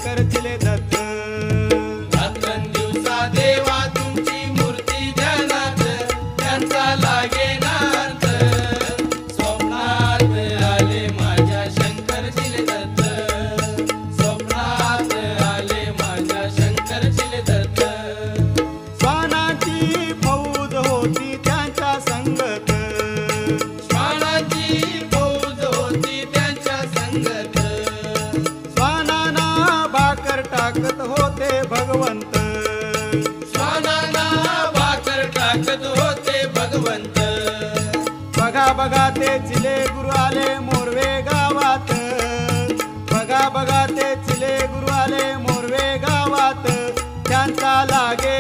शंकर चिले दत्त रात्रंदिवसा देवा तुमची मूर्ती ध्यानात त्यांचा लागे नार्थ स्वप्नात आले माझ्या शंकर चिले दत्त स्वप्नात आले माझ्या शंकर चिले दत्त श्वानाची फौज होती त्यांच्या संगत श्वानाची फौज होती त्यांच्या संगत श्वानांना भाकर टाकत होते भगवंत श्वानांना भाकर टाकत होते भगवंत बघा बघा ते चिले गुरु आले मोरवे गावात बघा बघा ते चिले गुरु आले मोरवे गावात त्यांचा लागे